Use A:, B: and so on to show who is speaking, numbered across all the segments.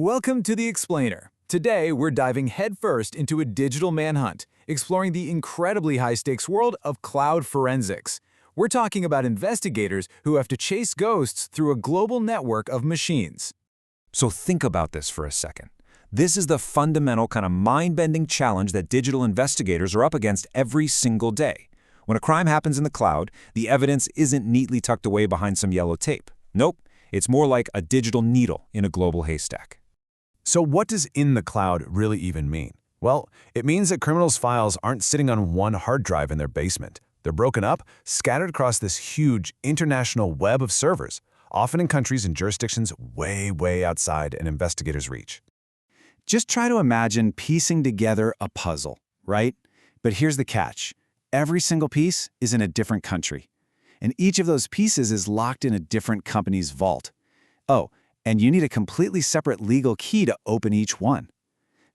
A: Welcome to The Explainer. Today, we're diving headfirst into a digital manhunt, exploring the incredibly high-stakes world of cloud forensics. We're talking about investigators who have to chase ghosts through a global network of machines.
B: So think about this for a second. This is the fundamental kind of mind-bending challenge that digital investigators are up against every single day. When a crime happens in the cloud, the evidence isn't neatly tucked away behind some yellow tape. Nope, it's more like a digital needle in a global haystack.
C: So what does in the cloud really even mean? Well, it means that criminals' files aren't sitting on one hard drive in their basement. They're broken up, scattered across this huge international web of servers, often in countries and jurisdictions way outside an investigator's reach.
D: Just try to imagine piecing together a puzzle, right? But here's the catch. Every single piece is in a different country, and each of those pieces is locked in a different company's vault. Oh, and you need a completely separate legal key to open each one.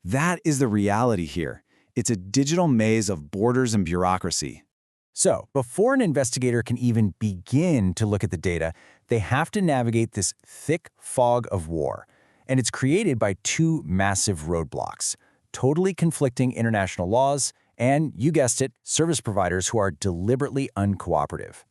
D: That is the reality here. It's a digital maze of borders and bureaucracy.
E: So, before an investigator can even begin to look at the data, they have to navigate this thick fog of war. And it's created by two massive roadblocks: totally conflicting international laws and, you guessed it, service providers who are deliberately uncooperative.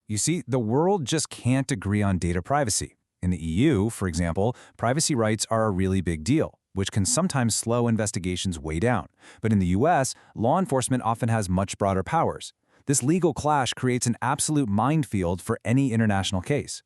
A: You see, the world just can't agree on data privacy. In the EU, for example, privacy rights are a really big deal, which can sometimes slow investigations way down. But in the US, law enforcement often has much broader powers. This legal clash creates an absolute minefield for any international case.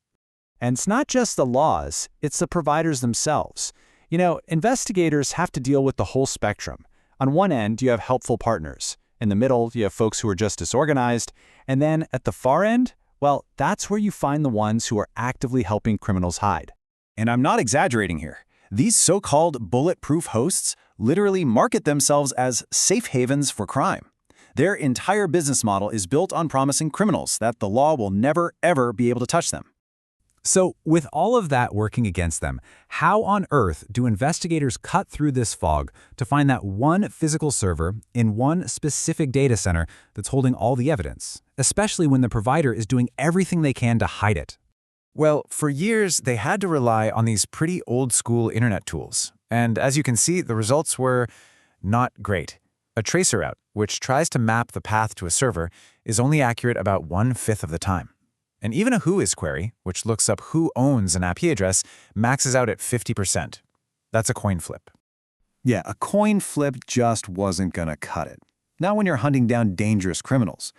D: And it's not just the laws, it's the providers themselves. You know, investigators have to deal with the whole spectrum. On one end, you have helpful partners. In the middle, you have folks who are just disorganized. And then at the far end, well, that's where you find the ones who are actively helping criminals hide.
E: And I'm not exaggerating here. These so-called bulletproof hosts literally market themselves as safe havens for crime. Their entire business model is built on promising criminals that the law will never, ever be able to touch them.
A: So, with all of that working against them, how on earth do investigators cut through this fog to find that one physical server in one specific data center that's holding all the evidence, especially when the provider is doing everything they can to hide it?
C: Well, for years, they had to rely on these pretty old-school internet tools. And as you can see, the results were not great. A tracer route, which tries to map the path to a server, is only accurate about 1/5 of the time. And even a Whois query, which looks up who owns an IP address, maxes out at 50%. That's a coin flip.
E: Yeah, a coin flip just wasn't gonna cut it. Not when you're hunting down dangerous criminals.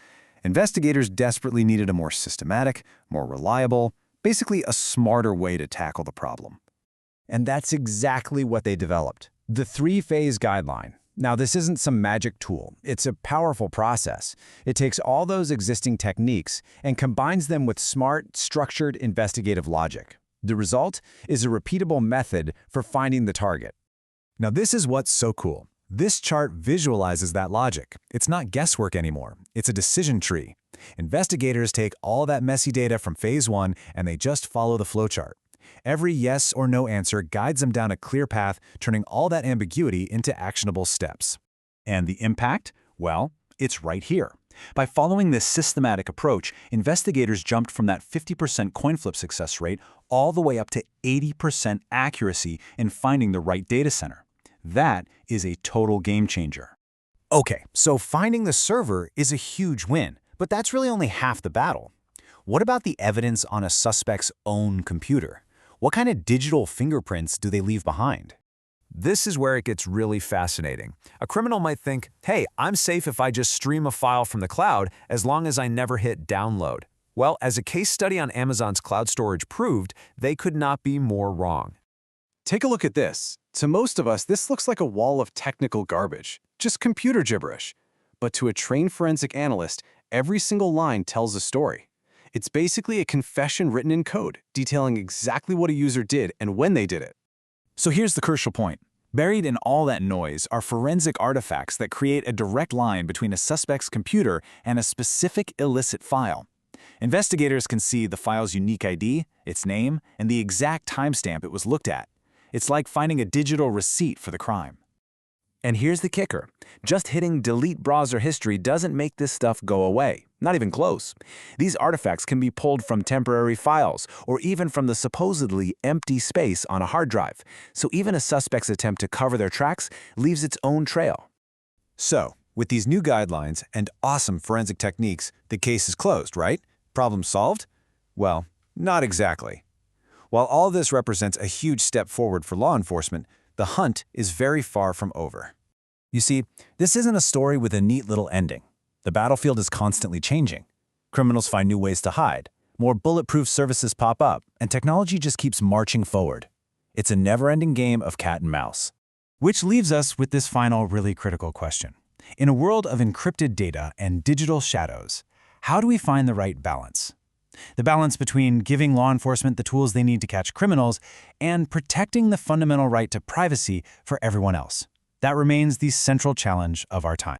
E: Investigators desperately needed a more systematic, more reliable, basically a smarter way to tackle the problem. And that's exactly what they developed. The three-phase guideline. Now, this isn't some magic tool. It's a powerful process. It takes all those existing techniques and combines them with smart, structured investigative logic. The result is a repeatable method for finding the target.
A: Now, this is what's so cool. This chart visualizes that logic. It's not guesswork anymore. It's a decision tree. Investigators take all that messy data from phase 1 and they just follow the flowchart. Every yes or no answer guides them down a clear path, turning all that ambiguity into actionable steps.
D: And the impact? Well, it's right here. By following this systematic approach, investigators jumped from that 50% coin flip success rate all the way up to 80% accuracy in finding the right data center. That is a total game changer.
E: Okay, so finding the server is a huge win, but that's really only half the battle. What about the evidence on a suspect's own computer? What kind of digital fingerprints do they leave behind?
C: This is where it gets really fascinating. A criminal might think, hey, I'm safe if I just stream a file from the cloud as long as I never hit download. Well, as a case study on Amazon's cloud storage proved, they could not be more wrong.
F: Take a look at this. To most of us, this looks like a wall of technical garbage, just computer gibberish. But to a trained forensic analyst, every single line tells a story. It's basically a confession written in code, detailing exactly what a user did and when they did it.
E: So here's the crucial point. Buried in all that noise are forensic artifacts that create a direct line between a suspect's computer and a specific illicit file. Investigators can see the file's unique ID, its name, and the exact timestamp it was looked at. It's like finding a digital receipt for the crime.
C: And here's the kicker. Just hitting delete browser history doesn't make this stuff go away.
B: Not even close. These artifacts can be pulled from temporary files or even from the supposedly empty space on a hard drive, so even a suspect's attempt to cover their tracks leaves its own trail.
A: So, with these new guidelines and awesome forensic techniques, the case is closed, right? Problem solved? Well, not exactly. While all this represents a huge step forward for law enforcement, the hunt is very far from over. You see, this isn't a story with a neat little ending. The battlefield is constantly changing. Criminals find new ways to hide, more bulletproof services pop up, and technology just keeps marching forward. It's a never-ending game of cat and mouse. Which leaves us with this final really critical question. In a world of encrypted data and digital shadows, how do we find the right balance? The balance between giving law enforcement the tools they need to catch criminals and protecting the fundamental right to privacy for everyone else. That remains the central challenge of our time.